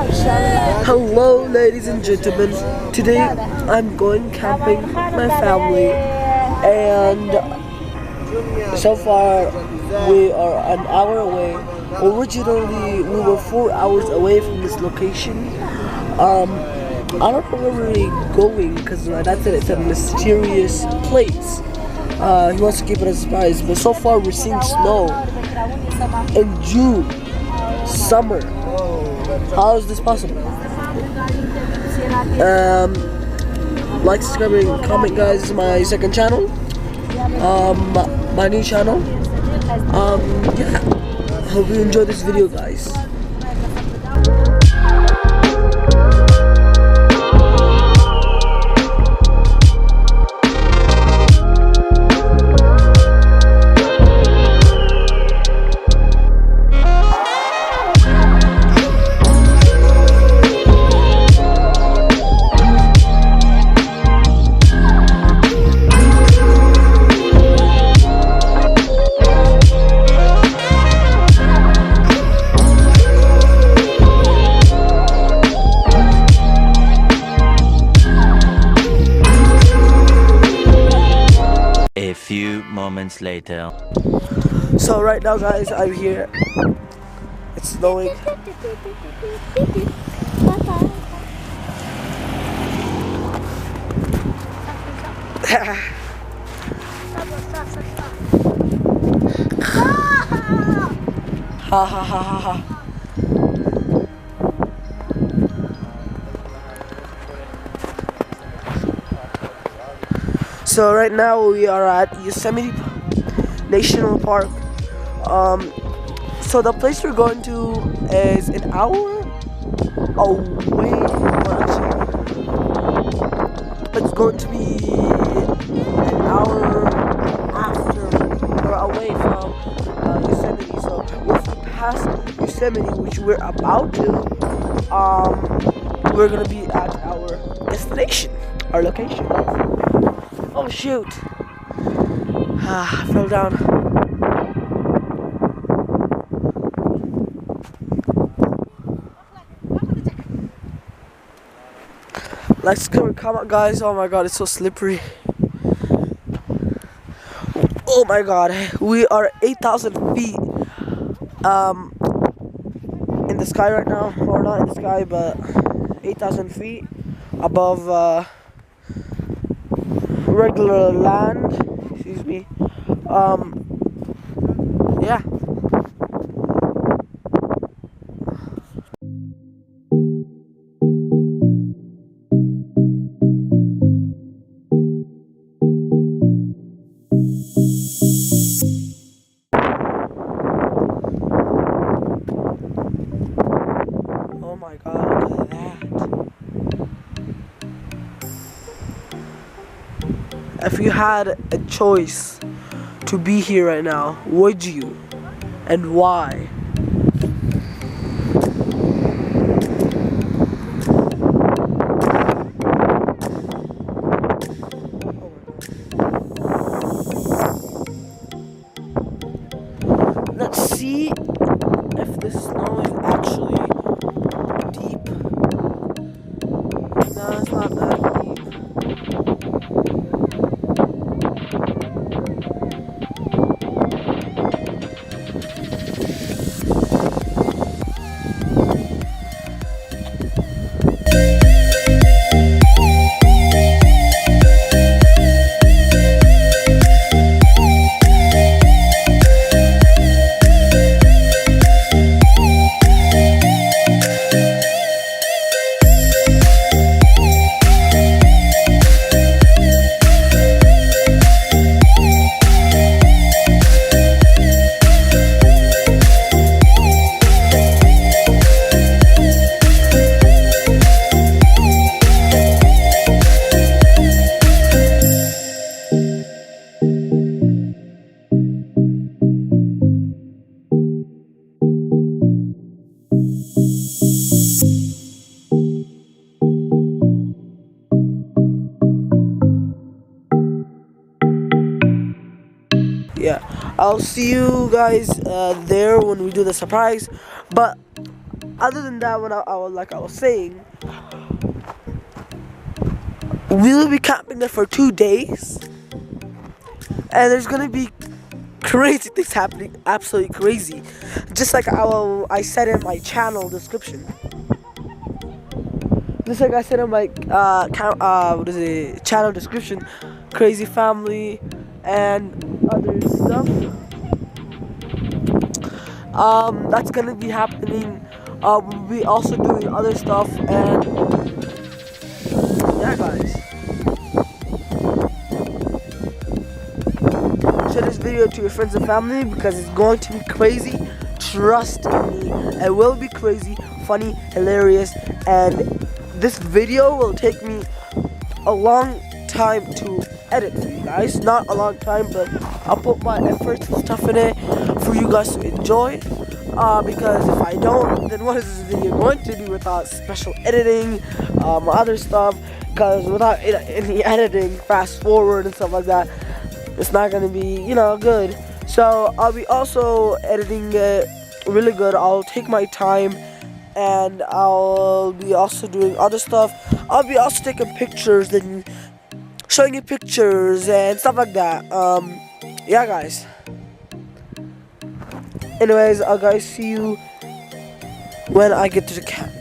Hello ladies and gentlemen, today I'm going camping with my family and so far we are an hour away. Originally we were 4 hours away from this location. I don't know where we're going because my dad said it's a mysterious place. He wants to keep it a surprise, but so far we're seeing snow in June, summer. How is this possible? Like, subscribe, and comment, guys. This is my second channel. My new channel. Yeah. Hope you enjoy this video, guys. A few moments later. So right now, guys, I'm here. It's snowing. Ha ha ha ha ha. So right now we are at Yosemite National Park. So the place we're going to is an hour away, or actually, it's going to be an hour after or away from Yosemite. So once we pass Yosemite, which we're about to, we're gonna be at our destination, our location. Oh shoot! I fell down. Let's come on, guys. Oh my god, it's so slippery. Oh my god, we are 8,000 feet in the sky right now. Or not in the sky, but 8,000 feet above regular land. Excuse me. Yeah. Oh my god, look at that. If you had a choice to be here right now, would you? And why? Let's see if the snow is actually deep. No, it's not that deep. Yeah, I'll see you guys there when we do the surprise. But other than that, when like I was saying, we'll be camping there for 2 days, and there's gonna be crazy things happening, absolutely crazy. Just like I said in my channel description. Just like I said in my channel description, crazy family and other stuff. That's gonna be happening. We'll be also doing other stuff, and yeah, guys. Share this video to your friends and family because it's going to be crazy. Trust me, it will be crazy, funny, hilarious, and this video will take me a long time to edit for you guys. Not a long time, but I'll put my efforts and stuff in it for you guys to enjoy. Because if I don't, then what is this video going to do without special editing, other stuff? Because without any editing, fast forward and stuff like that, it's not gonna be, good. So I'll be also editing it really good. I'll take my time, and I'll be also doing other stuff. I'll be also taking pictures and showing you pictures and stuff like that. Yeah, guys. Anyways, I'll guys see you when I get to the camp.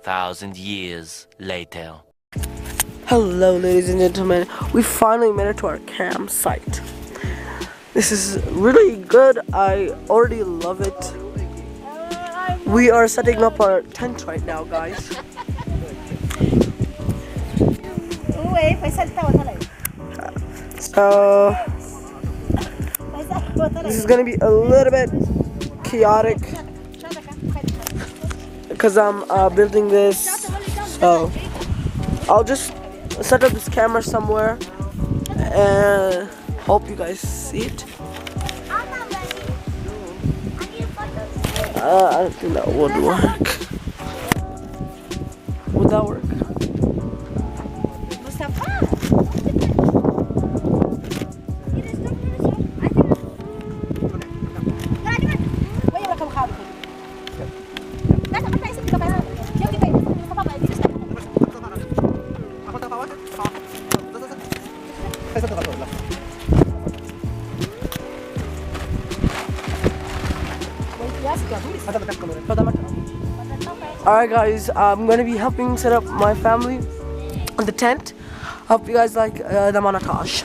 2,000 years later. Hello, ladies and gentlemen. We finally made it to our campsite. This is really good. I already love it. We are setting up our tent right now, guys. So this is gonna be a little bit chaotic because I'm building this. So I'll just set up this camera somewhere and hope you guys see it. I don't think that would work. Would that work? Alright guys, I'm gonna be helping set up my family on the tent. Hope you guys like the montage.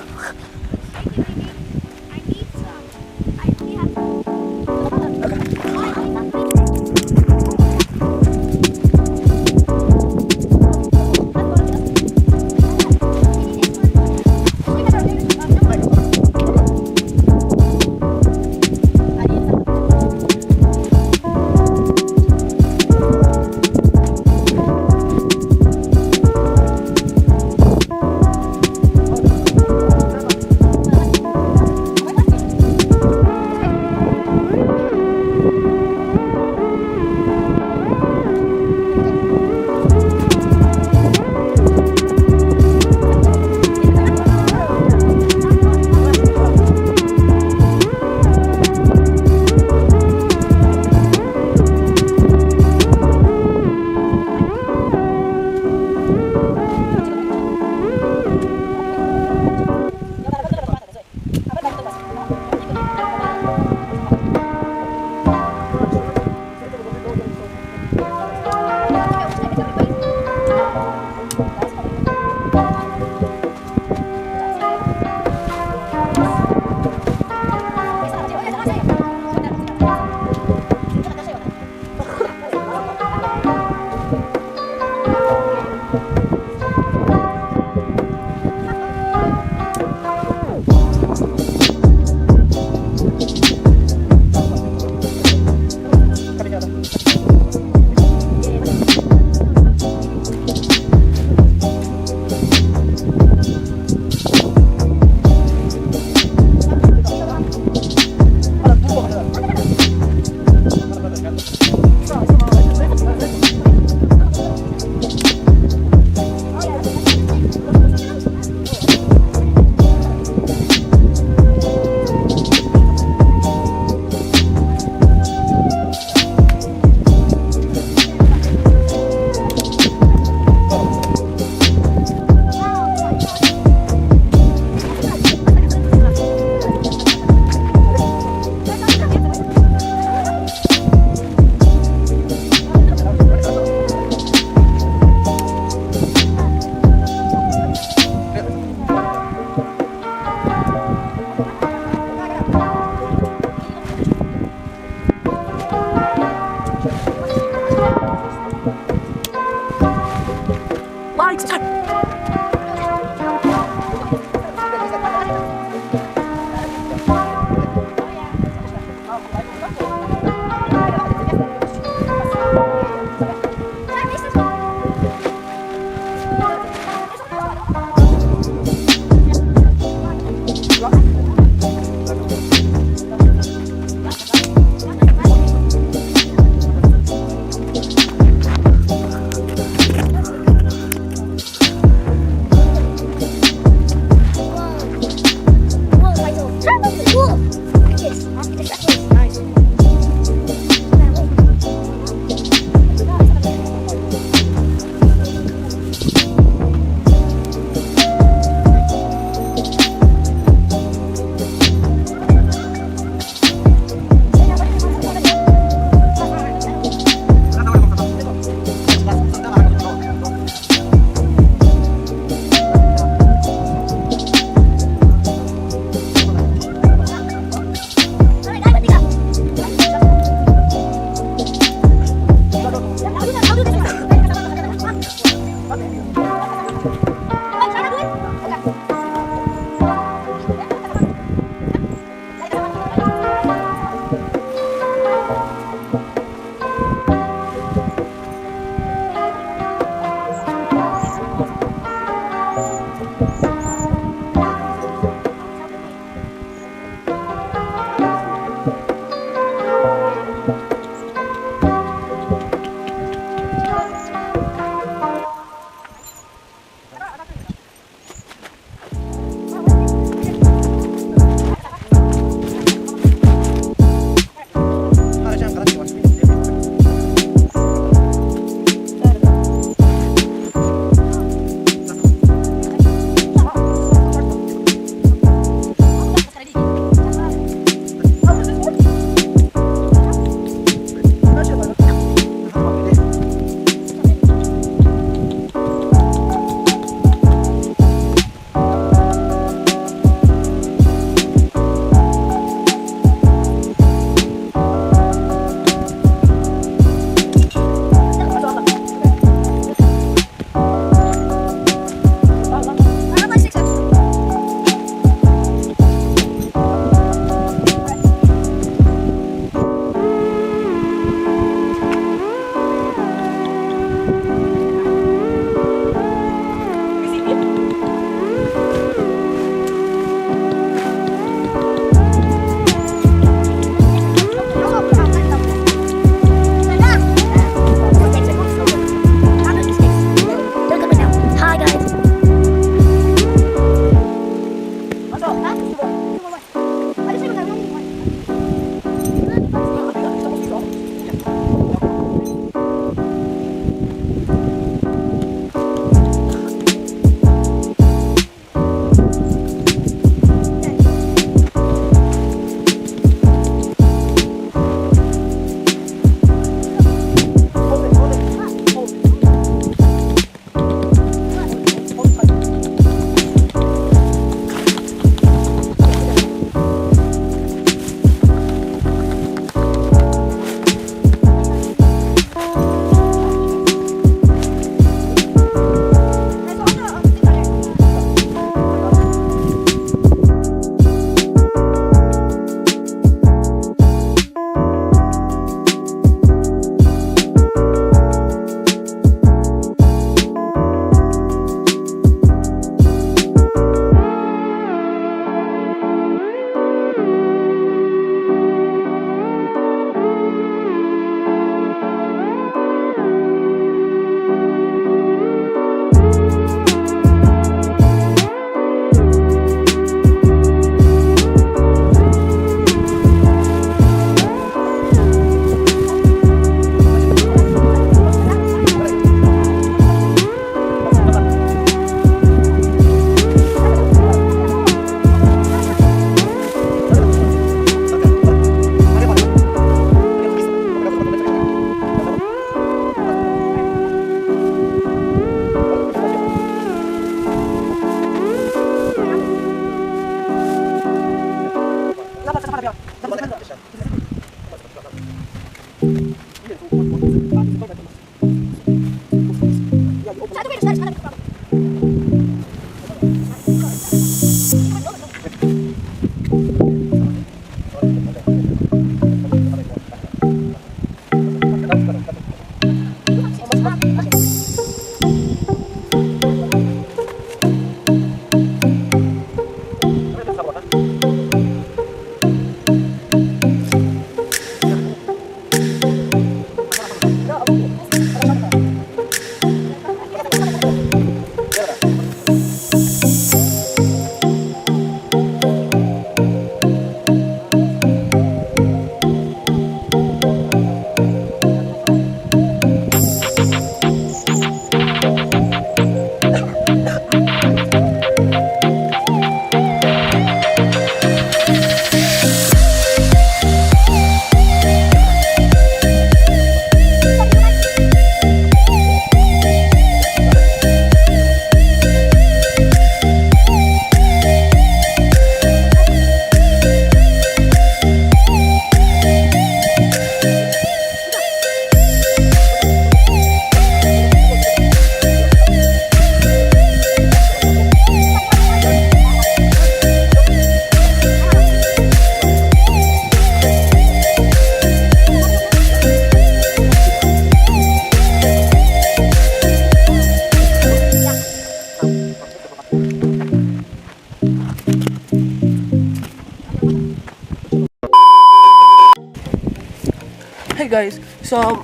Hey guys, so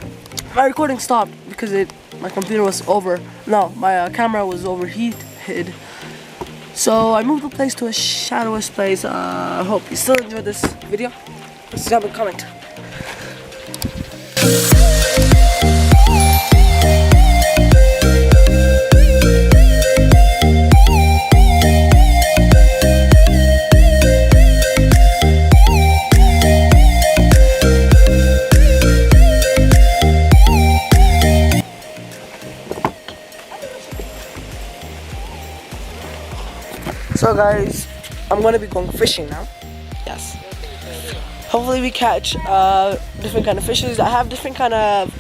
my recording stopped because my computer was my camera was overheated. So I moved the place to a shadowless place. I hope you still enjoyed this video. Please drop a comment. So guys, I'm gonna be going fishing now. Yes. Hopefully we catch different kind of fishes. I have different kind of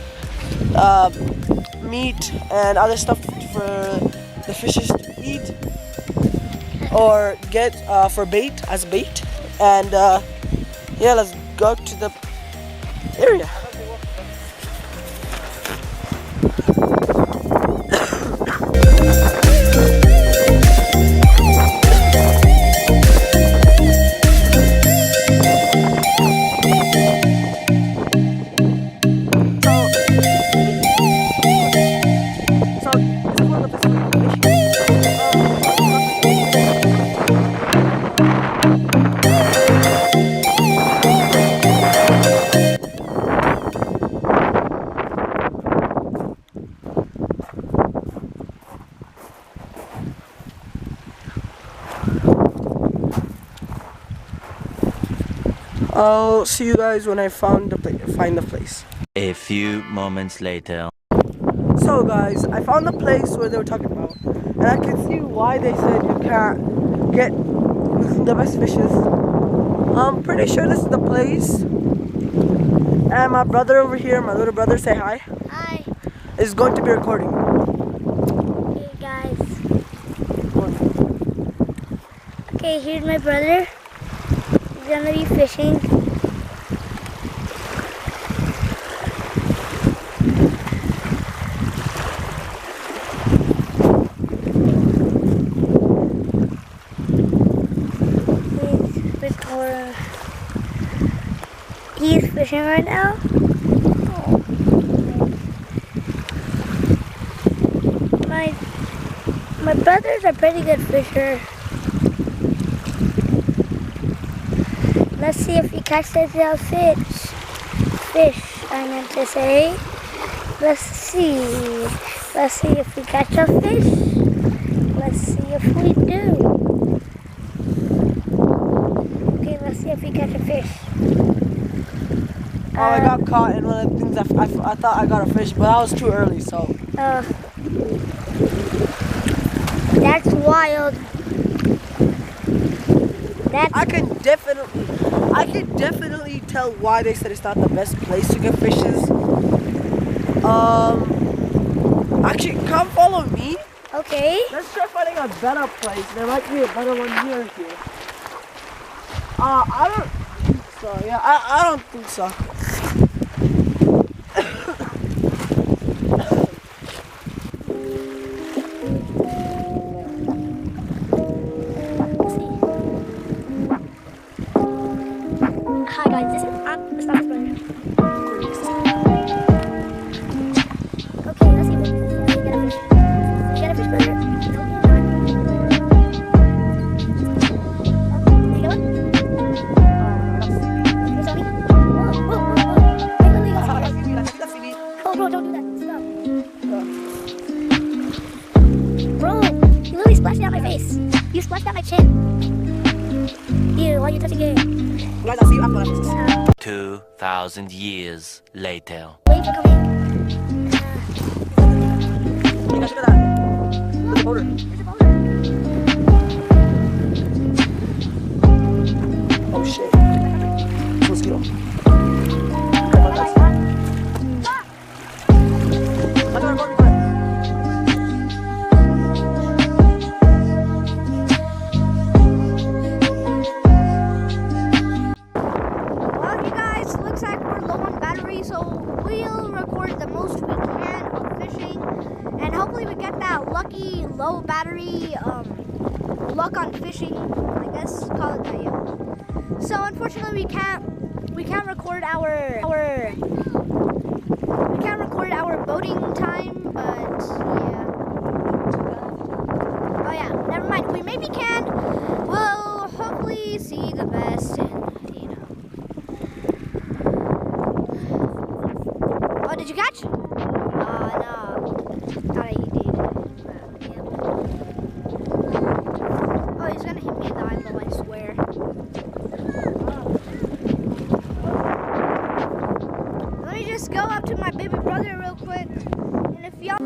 meat and other stuff for the fishes to eat or get for bait, as bait. And yeah, let's go to the area. I'll see you guys when I find the place. A few moments later. So guys, I found the place where they were talking about, and I can see why they said you can't get the best fishes. I'm pretty sure this is the place. And my brother over here, my little brother, say hi. Hi. Is going to be recording. Hey guys. Okay, here's my brother. He's gonna be fishing. He's fishing right now. My brother's a pretty good fisher. Let's see if he catches a fish, I meant to say. Let's see if we catch a fish. Let's see if we do. Okay, let's see if we catch a fish. Oh, I got caught in one of the things. I thought I got a fish, but that was too early, so. That's wild. I can definitely tell why they said it's not the best place to get fishes. Actually, come follow me. Okay. Let's try finding a better place. There might be a better one here. I don't think so. Yeah, I don't think so. Hi guys, this is Mustafa's brother. Okay, let's see if we can get a fish. Get a fish, brother. You got one? You saw me? Whoa. Wait, let me go. Oh, bro, don't do that. Stop. Bro, you literally splashed down my face. You splashed down my chin. Ew, why are you touching it? Guys, I'll see you after this. 2,000 years later. Wait for coming. Hey guys, look at that. There's a boulder. Oh shit. It's a mosquito. Come on, guys. I got a boulder. So we'll record the most we can of fishing, and hopefully we get that lucky low battery luck on fishing, I guess, call it that. Yeah. So unfortunately we can't record our boating time, but yeah. Oh yeah, never mind. We maybe can. We'll hopefully see the best, and oh, did you catch? No. Thought you did. Yeah. Oh, he's gonna hit me in the eyeball, I swear. Let me just go up to my baby brother real quick. And if y'all...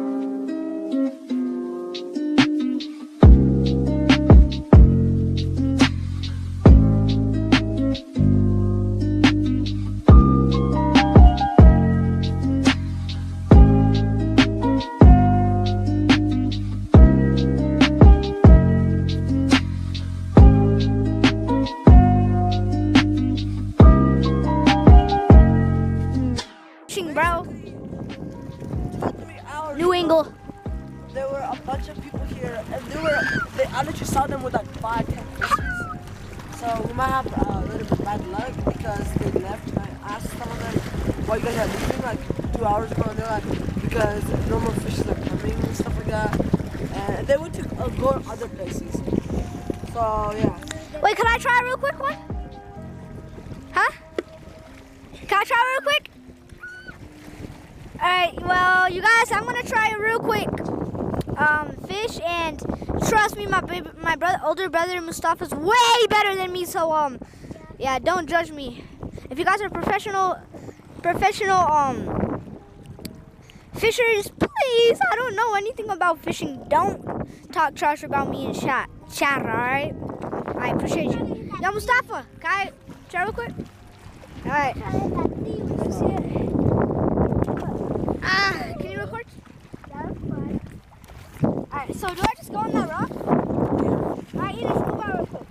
Bro, 2-3 hours new angle. There were a bunch of people here, and I literally saw them with like 5-10 fishes. So we might have a little bit bad luck because they left. And I asked some of them why you guys are leaving like 2 hours ago, and they're like, because no more fishes are coming and stuff like that. And they went to go other places. So yeah. Wait, can I try a real quick one? Huh? Can I try real quick? Alright, well, you guys, I'm gonna try it real quick. Fish, and trust me, my older brother Mustafa's way better than me, so yeah, don't judge me. If you guys are professional fishers, please, I don't know anything about fishing. Don't talk trash about me in chat, alright? I appreciate you. Yo, Mustafa, can I chat real quick? Alright. Can you record? Alright, so do I just go on that rock? Alright, Edith, go by real quick.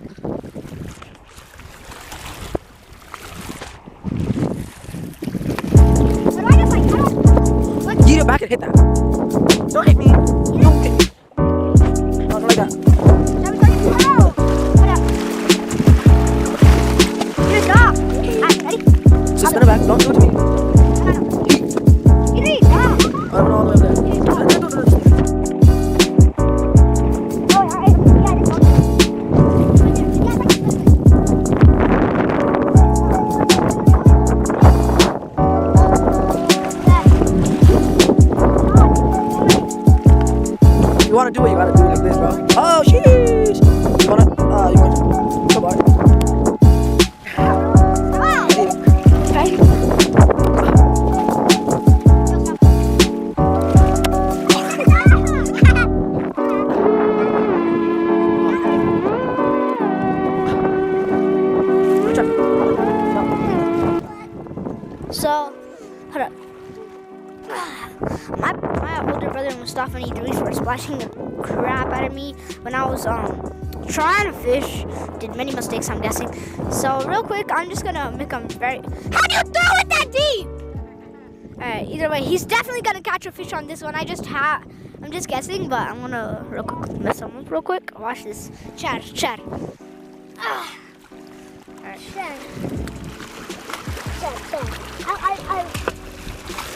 So do I just like, Get it back and hit that. Don't hit me. Don't hit me. Not like that. So spin it back. Don't do it to me. I don't know all the way there. You wanna do it? You gotta do it like this, bro. Oh, sheesh. You want to? Come on. So, hold up. My older brother Mustafa and Idris were splashing the crap out of me when I was trying to fish. Did many mistakes, I'm guessing. So real quick, I'm just gonna make him very. How do you throw it that deep? Alright, either way, he's definitely gonna catch a fish on this one. I'm just guessing, but I'm gonna real quick mess him up real quick. Watch this. Chad. Alright.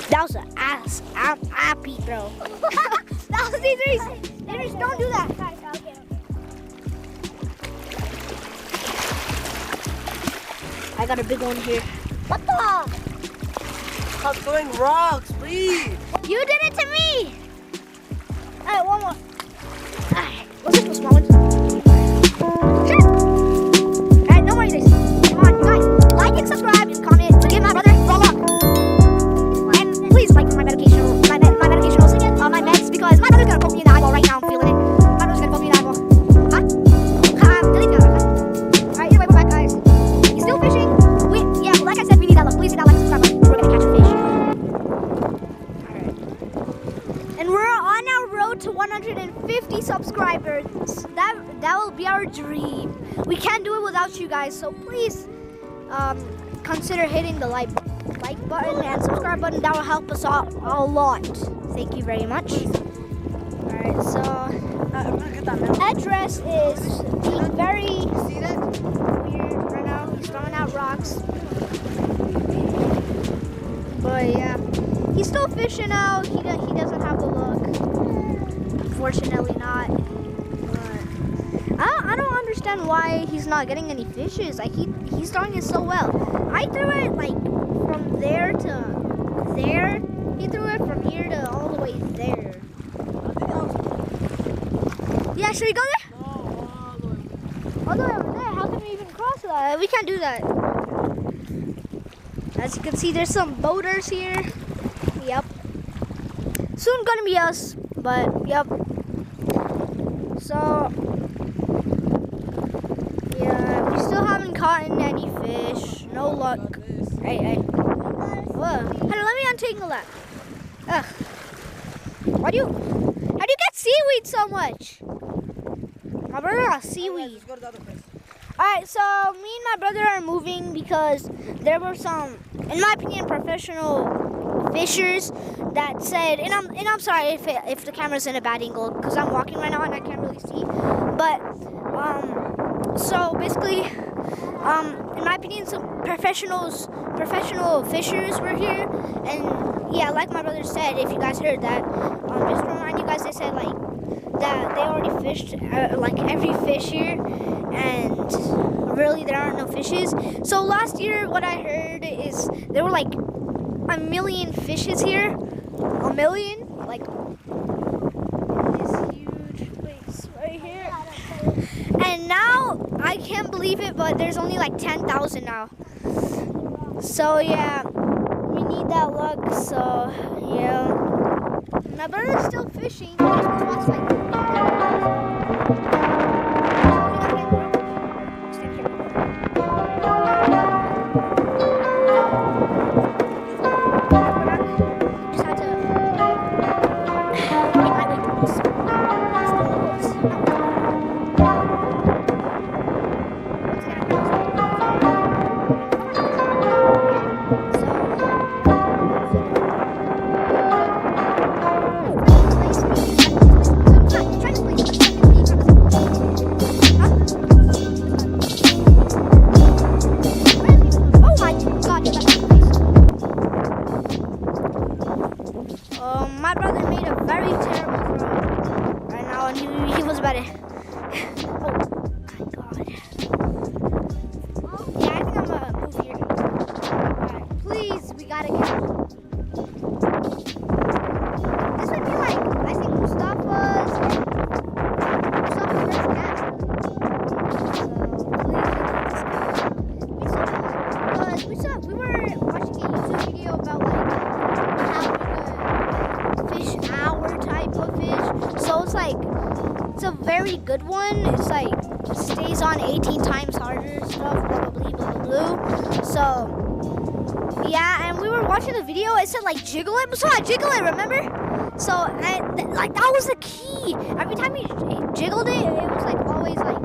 That was an ass. I'm happy, bro. That was Idris. Idris, don't do that. Okay. I got a big one here. What the? Stop throwing rocks, please. You did it to me. Alright, one more. Alright, let's get the small ones. Alright, no more of this. Come on, you guys. Like and subscribe and comment to give my brother roll up. And please like my medication, my meds, because my brother's gonna poke me in the eyeball right now. I'm feeling it. My brother's gonna poke me in the eyeball. Huh? Delete the other. Alright, either way, we're back, guys. He's still fishing. Yeah, like I said, we need that luck. Please hit that like and subscribe button. We're gonna catch a fish. Alright. And we're on our road to 150 subscribers. That will be our dream. We can't do it without you guys, so please consider hitting the like button and subscribe button. That will help us out a lot. Thank you very much. Alright, so Edris is being very weird right now. He's throwing out rocks. But yeah, he's still fishing out. He doesn't have the luck. Unfortunately not. But I don't understand why he's not getting any fishes. Like he's throwing it so well. I threw it like from there to there. He threw it from here to all the way there. Yeah, should we go there? No, All the way over there. How can we even cross that? We can't do that. As you can see, there's some boaters here. Yep. Soon gonna be us, but yep. So yeah, we still haven't caught any fish. No luck. Hey. Whoa. Hey, let me untangle that. Ugh. How do you get seaweed so much? My brother got seaweed. Let's go to the other place. Alright, so me and my brother are moving because there were some, in my opinion, professional fishers that said, and I'm sorry if the camera's in a bad angle because I'm walking right now and I can't really see. But so basically, in my opinion, some professional fishers were here, and yeah, like my brother said, if you guys heard that, just to remind you guys, they said like that they already fished like every fish here, and really there aren't no fishes. So last year, what I heard is there were like 1 million fishes here, 1 million, like this huge place right here. And now I can't believe it, but there's only like 10,000 now. So yeah, we need that luck. So yeah, my brother's still fishing. He just wants like. My brother made a very terrible throw right now, and he was about to. Oh my god. Yeah, I think I'm gonna move here. Alright, please, we gotta get. This would be like, I think Mustafa's first catch. So please, we were watching a YouTube video about like how we could fish our type of fish. So it's like, it's a very good one. It's like, stays on 18 times harder stuff, blah, blah, blah, blah, blah. So, yeah, and we were watching the video. It said like jiggle it. So I jiggle it, remember? So, like, that was the key. Every time he jiggled it, it was like always like